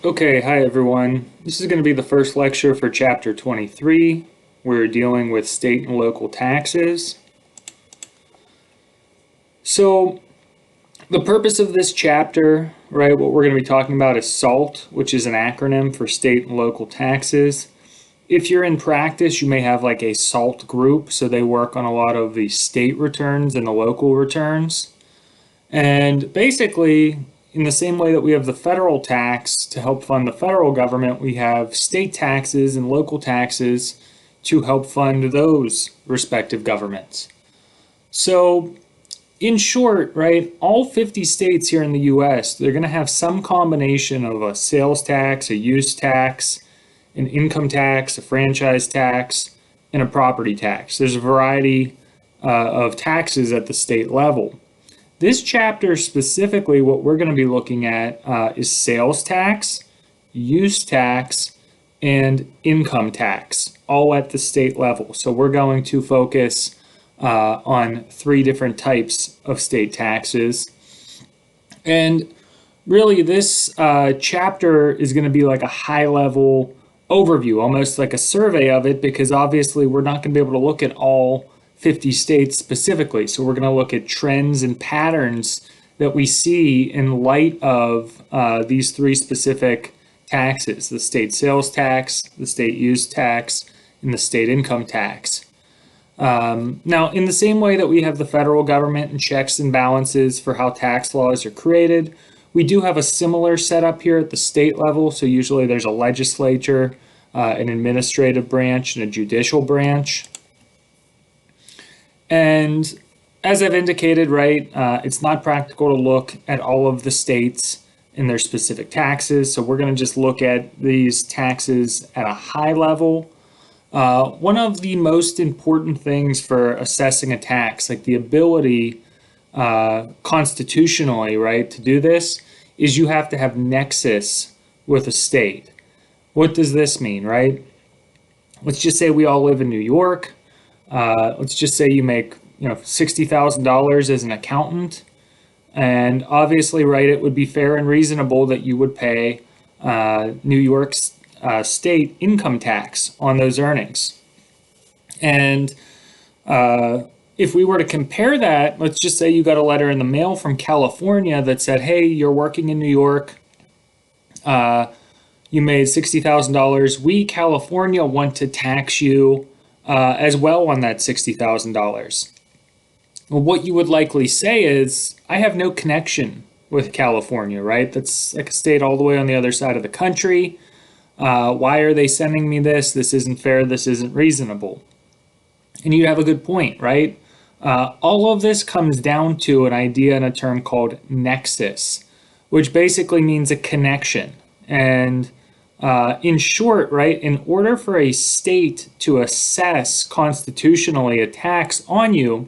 Okay, hi everyone. This is going to be the first lecture for Chapter 23. We're dealing with state and local taxes. So, the purpose of this chapter, right, what we're going to be talking about is SALT, which is an acronym for state and local taxes. If you're in practice, you may have like a SALT group, so they work on a lot of the state returns and the local returns. And basically, in the same way that we have the federal tax to help fund the federal government, we have state taxes and local taxes to help fund those respective governments. So, in short, right, all 50 states here in the US, they're going to have some combination of a sales tax, a use tax, an income tax, a franchise tax, and a property tax. There's a variety of taxes at the state level. This chapter specifically, what we're going to be looking at is sales tax, use tax, and income tax, all at the state level. So we're going to focus on three different types of state taxes. And really, this chapter is going to be like a high level overview, almost like a survey of it, because obviously we're not going to be able to look at all 50 states specifically. So we're going to look at trends and patterns that we see in light of these three specific taxes: the state sales tax, the state use tax, and the state income tax. Now, in the same way that we have the federal government and checks and balances for how tax laws are created, we do have a similar setup here at the state level. So usually there's a legislature, an administrative branch, and a judicial branch. And as I've indicated, right, it's not practical to look at all of the states and their specific taxes. So we're going to just look at these taxes at a high level. One of the most important things for assessing a tax, like the ability constitutionally, right, to do this, is you have to have nexus with a state. What does this mean, right? Let's just say we all live in New York. Let's just say you make, $60,000 as an accountant, and obviously, right, it would be fair and reasonable that you would pay New York's state income tax on those earnings. And if we were to compare that, let's just say you got a letter in the mail from California that said, hey, you're working in New York, you made $60,000. We, California, want to tax you as well on that $60,000. Well, what you would likely say is, I have no connection with California, right? That's like a state all the way on the other side of the country. Why are they sending me this? This isn't fair. This isn't reasonable. And you have a good point, right? All of this comes down to an idea and a term called nexus, which basically means a connection. And in short, right, in order for a state to assess constitutionally a tax on you,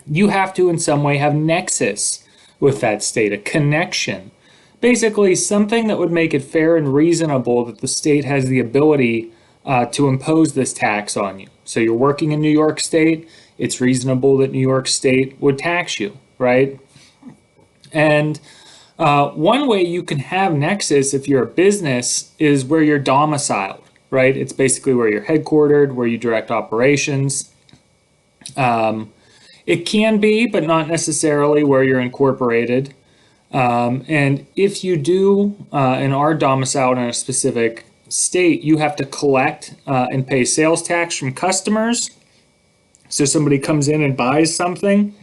you have to in some way have nexus with that state, a connection. Basically, something that would make it fair and reasonable that the state has the ability to impose this tax on you. So you're working in New York State, it's reasonable that New York State would tax you, right? And one way you can have nexus if you're a business is where you're domiciled, right? It's basically where you're headquartered, where you direct operations. It can be, but not necessarily where you're incorporated. And if you do and are domiciled in a specific state, you have to collect and pay sales tax from customers. So somebody comes in and buys something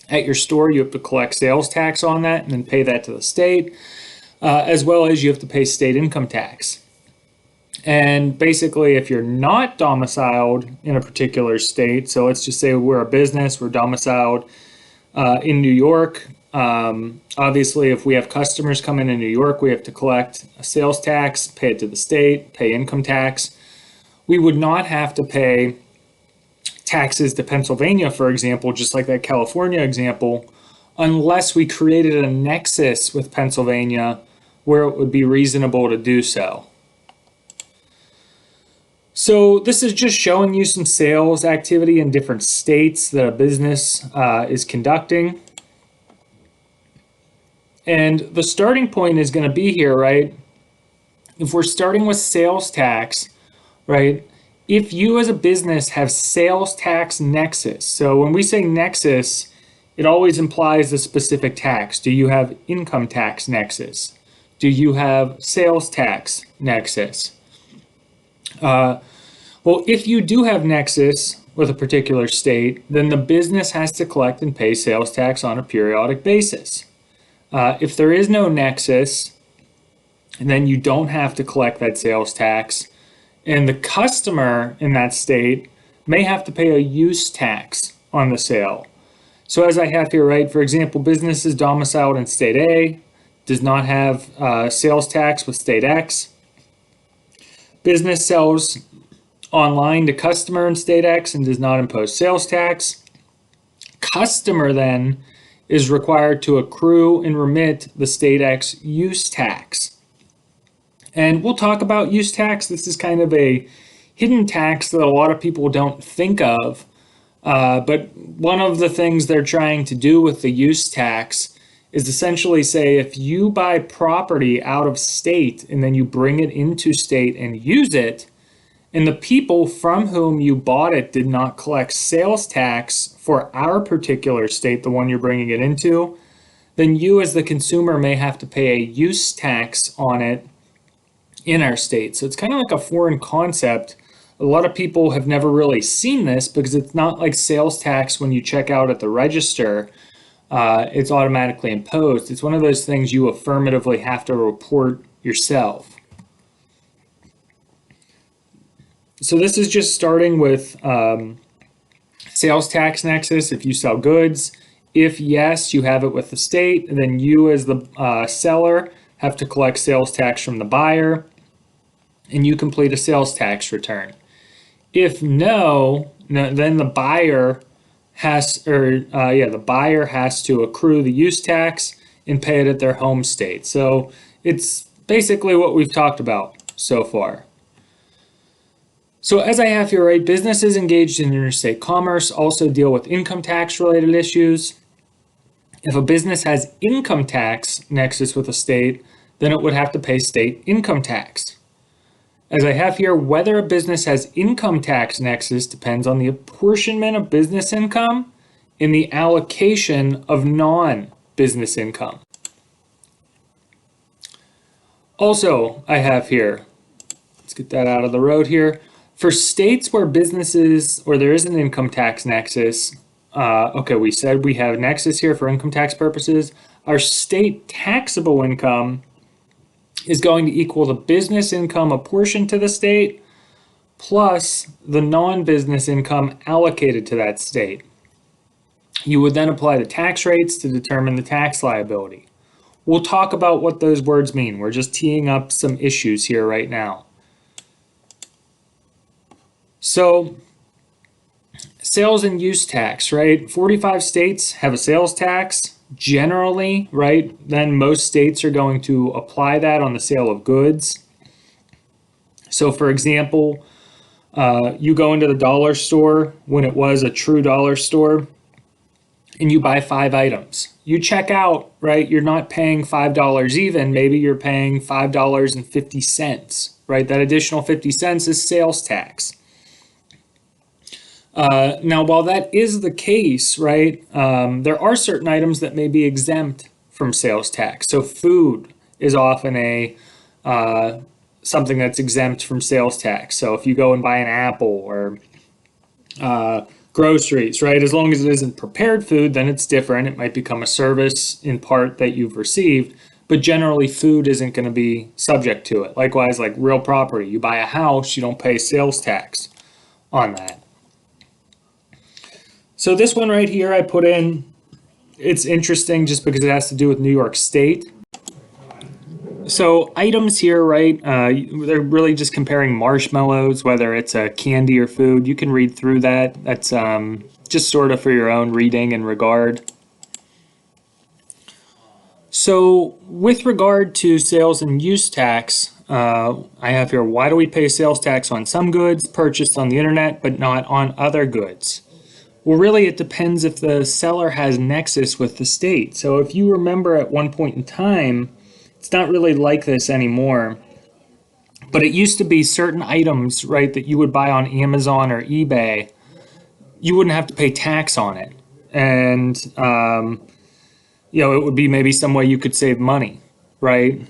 at your store, you have to collect sales tax on that and then pay that to the state, as well as you have to pay state income tax. And basically, if you're not domiciled in a particular state, so let's just say we're a business, we're domiciled in New York. Obviously, if we have customers come in New York, we have to collect a sales tax, pay it to the state, pay income tax. We would not have to pay taxes to Pennsylvania, for example, just like that California example, unless we created a nexus with Pennsylvania where it would be reasonable to do so. So this is just showing you some sales activity in different states that a business is conducting. And the starting point is going to be here, right? if we're starting with sales tax, right? If you as a business have sales tax nexus, so when we say nexus, it always implies a specific tax. Do you have income tax nexus? Do you have sales tax nexus? Well, if you do have nexus with a particular state, then the business has to collect and pay sales tax on a periodic basis. If there is no nexus, then you don't have to collect that sales tax. And the customer in that state may have to pay a use tax on the sale. So as I have here, right, for example, business is domiciled in state A, does not have sales tax with state X. Business sells online to customer in state X and does not impose sales tax. Customer then is required to accrue and remit the state X use tax. And we'll talk about use tax. This is kind of a hidden tax that a lot of people don't think of. But one of the things they're trying to do with the use tax is essentially say if you buy property out of state and then you bring it into state and use it, and the people from whom you bought it did not collect sales tax for our particular state, the one you're bringing it into, then you as the consumer may have to pay a use tax on it in our state. So it's kind of like a foreign concept. A lot of people have never really seen this because it's not like sales tax when you check out at the register. It's automatically imposed. It's one of those things you affirmatively have to report yourself. So this is just starting with sales tax nexus. If you sell goods, if yes, you have it with the state, and then you as the seller have to collect sales tax from the buyer, and you complete a sales tax return. If no, then the buyer the buyer has to accrue the use tax and pay it at their home state. So it's basically what we've talked about so far. So as I have here, right, businesses engaged in interstate commerce also deal with income tax related issues. If a business has income tax nexus with a state, then it would have to pay state income tax. As I have here, whether a business has income tax nexus depends on the apportionment of business income and the allocation of non-business income. Also, I have here, let's get that out of the road here. For states where businesses, or there is an income tax nexus, okay, we said we have nexus here for income tax purposes. Our state taxable income is going to equal the business income apportioned to the state plus the non-business income allocated to that state. You would then apply the tax rates to determine the tax liability. We'll talk about what those words mean. We're just teeing up some issues here right now. So, sales and use tax, right? 45 states have a sales tax. Generally, right, then most states are going to apply that on the sale of goods. So for example, you go into the dollar store when it was a true dollar store and you buy 5 items. You check out, right, you're not paying $5 even, maybe you're paying $5.50, right? That additional 50 cents is sales tax. Now, while that is the case, right, there are certain items that may be exempt from sales tax. So food is often something that's exempt from sales tax. So if you go and buy an apple or groceries, right, as long as it isn't prepared food, then it's different. It might become a service in part that you've received, but generally food isn't going to be subject to it. Likewise, like real property, you buy a house, you don't pay sales tax on that. So this one right here I put in, it's interesting just because it has to do with New York State. So items here, right, they're really just comparing marshmallows, whether it's a candy or food. You can read through that. That's just sort of for your own reading and regard. So with regard to sales and use tax, I have here, why do we pay sales tax on some goods purchased on the internet but not on other goods? Well, really, it depends if the seller has nexus with the state. So if you remember at one point in time, it's not really like this anymore. But it used to be certain items, right, that you would buy on Amazon or eBay, you wouldn't have to pay tax on it. And, it would be maybe some way you could save money, right?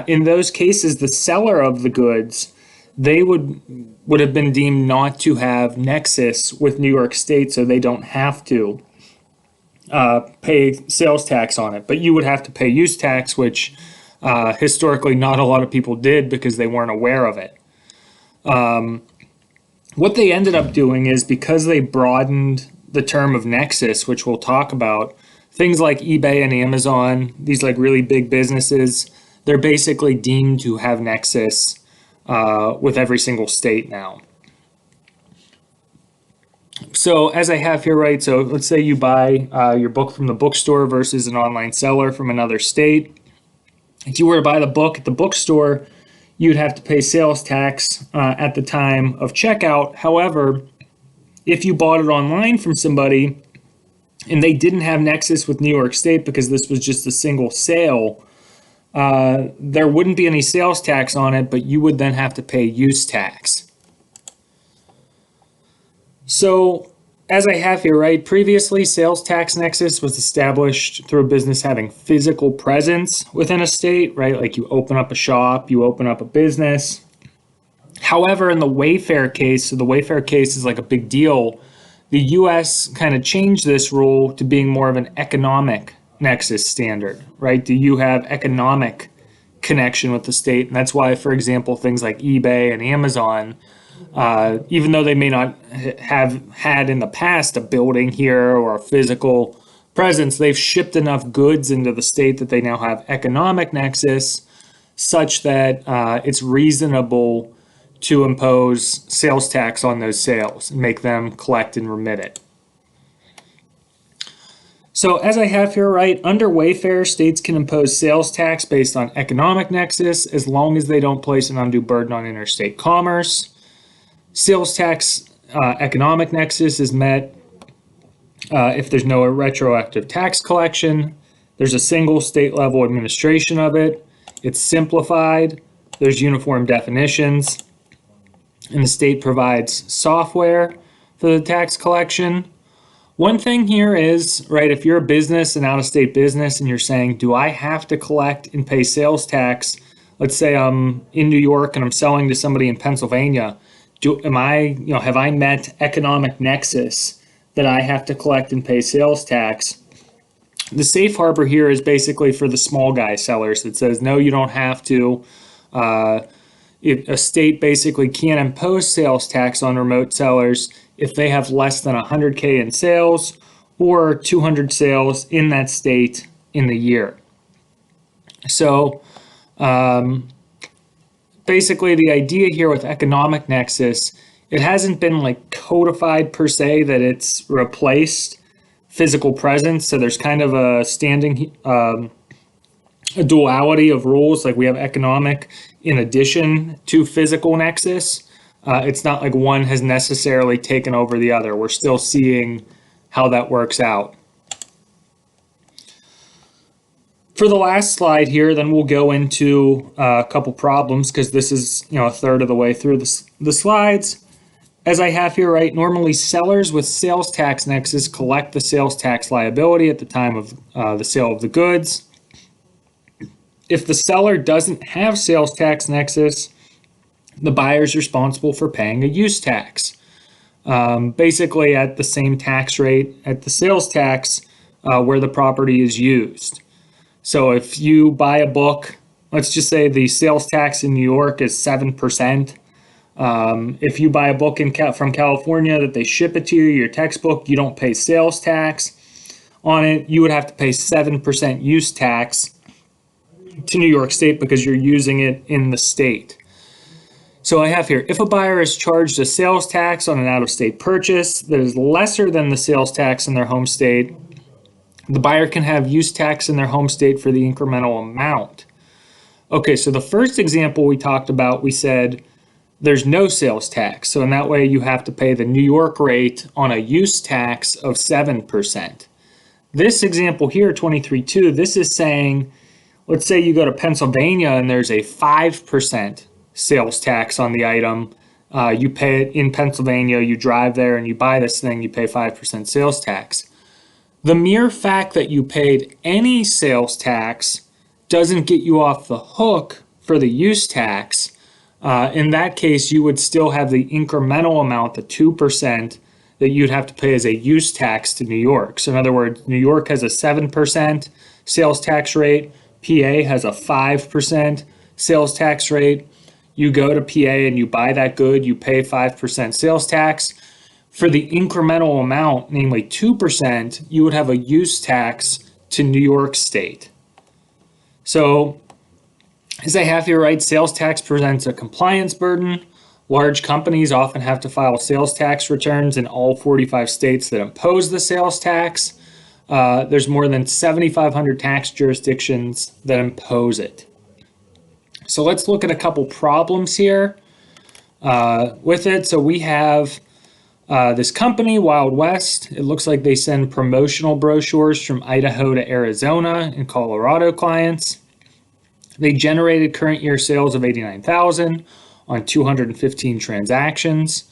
In those cases, the seller of the goods, they would have been deemed not to have nexus with New York State, so they don't have to pay sales tax on it. But you would have to pay use tax, which historically not a lot of people did because they weren't aware of it. What they ended up doing is, because they broadened the term of nexus, which we'll talk about, things like eBay and Amazon, these like really big businesses, they're basically deemed to have nexus with every single state now. So as I have here, right, so let's say you buy your book from the bookstore versus an online seller from another state. If you were to buy the book at the bookstore, you'd have to pay sales tax at the time of checkout. However, if you bought it online from somebody and they didn't have nexus with New York State because this was just a single sale, there wouldn't be any sales tax on it, but you would then have to pay use tax. So as I have here, right, previously sales tax nexus was established through a business having physical presence within a state, right? Like you open up a shop, you open up a business. However, in the Wayfair case, so the Wayfair case is like a big deal, the US kind of changed this rule to being more of an economic nexus standard, right? Do you have economic connection with the state? And that's why, for example, things like eBay and Amazon, even though they may not have had in the past a building here or a physical presence, they've shipped enough goods into the state that they now have economic nexus such that it's reasonable to impose sales tax on those sales and make them collect and remit it. So as I have here, right, under Wayfair, states can impose sales tax based on economic nexus as long as they don't place an undue burden on interstate commerce. Sales tax economic nexus is met if there's no retroactive tax collection. There's a single state level administration of it. It's simplified. There's uniform definitions. And the state provides software for the tax collection. One thing here is, right, if you're a business, an out-of-state business, and you're saying, do I have to collect and pay sales tax? Let's say I'm in New York and I'm selling to somebody in Pennsylvania. Have I met economic nexus that I have to collect and pay sales tax? The safe harbor here is basically for the small guy sellers that says, no, you don't have to. If a state basically can't impose sales tax on remote sellers if they have less than 100K in sales or 200 sales in that state in the year. So basically the idea here with economic nexus, it hasn't been like codified per se that it's replaced physical presence. So there's kind of a standing a duality of rules, like we have economic in addition to physical nexus. It's not like one has necessarily taken over the other. We're still seeing how that works out. For the last slide here, then we'll go into a couple problems because this is a third of the way through the slides. As I have here, right, normally sellers with sales tax nexus collect the sales tax liability at the time of the sale of the goods. If the seller doesn't have sales tax nexus, the buyer is responsible for paying a use tax, basically at the same tax rate at the sales tax where the property is used. So if you buy a book, let's just say the sales tax in New York is 7%. If you buy a book from California that they ship it to you, your textbook, you don't pay sales tax on it. You would have to pay 7% use tax to New York State because you're using it in the state. So I have here, if a buyer is charged a sales tax on an out-of-state purchase that is lesser than the sales tax in their home state, the buyer can have use tax in their home state for the incremental amount. Okay, so the first example we talked about, we said there's no sales tax. So in that way, you have to pay the New York rate on a use tax of 7%. This example here, 23.2, this is saying, let's say you go to Pennsylvania and there's a 5% sales tax on the item. You pay it in Pennsylvania, you drive there and you buy this thing, you pay 5% sales tax. The mere fact that you paid any sales tax doesn't get you off the hook for the use tax. In that case, you would still have the incremental amount, the 2%, that you'd have to pay as a use tax to New York. So in other words, New York has a 7% sales tax rate, PA has a 5% sales tax rate. You go to PA and you buy that good, you pay 5% sales tax. For the incremental amount, namely 2%, you would have a use tax to New York State. So, as I have here, right, sales tax presents a compliance burden. Large companies often have to file sales tax returns in all 45 states that impose the sales tax. There's more than 7,500 tax jurisdictions that impose it. So let's look at a couple problems here with it. So we have this company, Wild West. It looks like they send promotional brochures from Idaho to Arizona and Colorado clients. They generated current year sales of 89,000 on 215 transactions.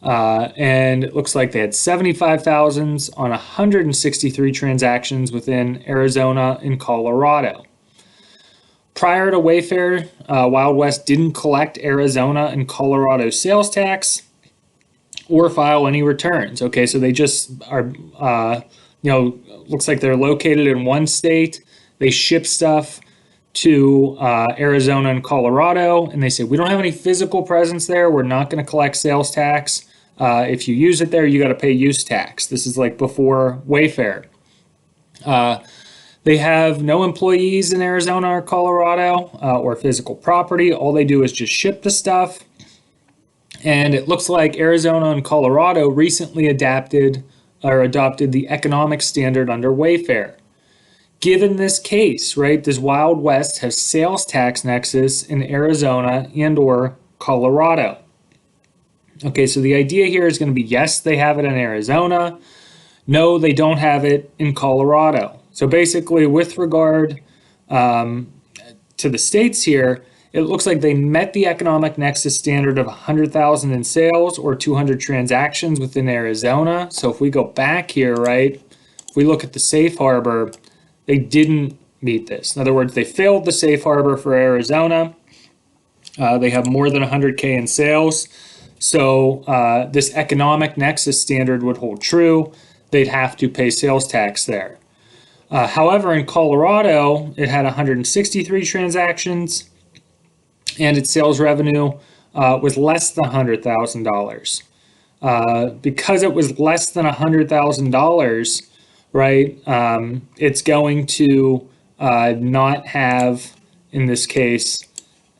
And it looks like they had 75,000 on 163 transactions within Arizona and Colorado. Prior to Wayfair, Wild West didn't collect Arizona and Colorado sales tax or file any returns. Okay, so they just are, looks like they're located in one state. They ship stuff to Arizona and Colorado, and they say, we don't have any physical presence there. We're not going to collect sales tax. If you use it there, you got to pay use tax. This is like before Wayfair. They have no employees in Arizona or Colorado or physical property. All they do is just ship the stuff. And it looks like Arizona and Colorado recently adopted the economic standard under Wayfair. Given this case, right, does Wild West have sales tax nexus in Arizona and or Colorado? Okay, so the idea here is going to be yes, they have it in Arizona. No, they don't have it in Colorado. So basically, with regard to the states here, it looks like they met the economic nexus standard of 100,000 in sales or 200 transactions within Arizona. So if we go back here, right, if we look at the safe harbor, they didn't meet this. In other words, they failed the safe harbor for Arizona. They have more than 100K in sales. So this economic nexus standard would hold true. They'd have to pay sales tax there. However, in Colorado, it had 163 transactions and its sales revenue was less than $100,000. Because it was less than $100,000, right, it's going to not have, in this case,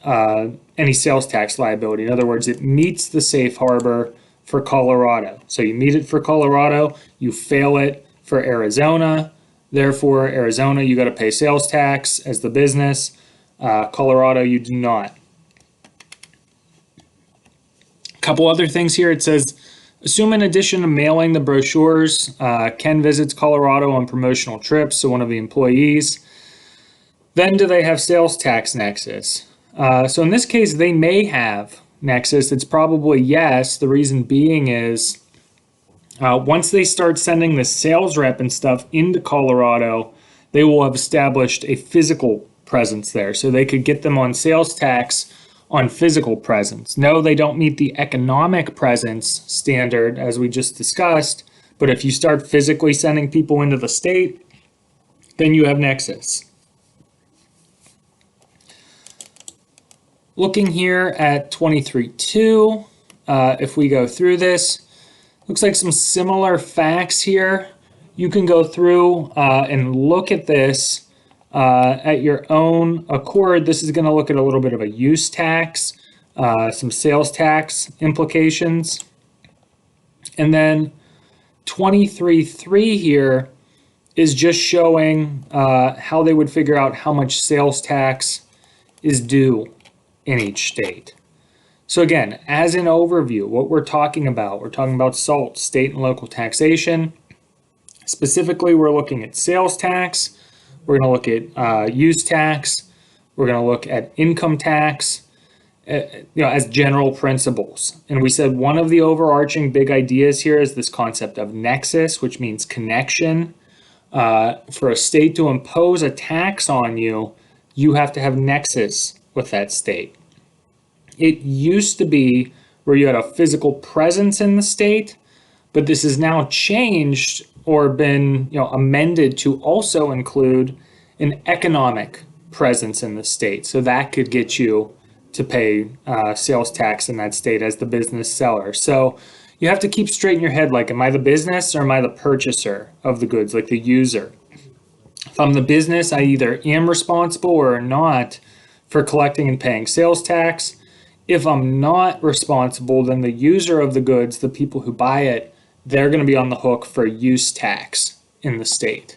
any sales tax liability. In other words, it meets the safe harbor for Colorado. So you meet it for Colorado, you fail it for Arizona. Therefore, Arizona, you got to pay sales tax as the business. Colorado, you do not. A couple other things here. It says, assume in addition to mailing the brochures, Ken visits Colorado on promotional trips, so one of the employees. Then do they have sales tax nexus? So in this case, they may have nexus. It's probably yes. The reason being is once they start sending the sales rep and stuff into Colorado, they will have established a physical presence there. So they could get them on sales tax on physical presence. No, they don't meet the economic presence standard as we just discussed, but if you start physically sending people into the state, then you have nexus. Looking here at 23.2, if we go through this, looks like some similar facts here. You can go through and look at this at your own accord. This is going to look at a little bit of a use tax, some sales tax implications. And then 23.3 here is just showing how they would figure out how much sales tax is due in each state. So again, as an overview, what we're talking about SALT, state and local taxation. Specifically, we're looking at sales tax. We're going to look at use tax. We're going to look at income tax. as general principles. And we said one of the overarching big ideas here is this concept of nexus, which means connection. For a state to impose a tax on you, you have to have nexus with that state. It used to be where you had a physical presence in the state, but this has now changed or been amended to also include an economic presence in the state. So that could get you to pay sales tax in that state as the business seller. So you have to keep straight in your head, like, am I the business or am I the purchaser of the goods, like the user? If I'm the business, I either am responsible or not for collecting and paying sales tax. If I'm not responsible, then the user of the goods, the people who buy it, they're going to be on the hook for use tax in the state.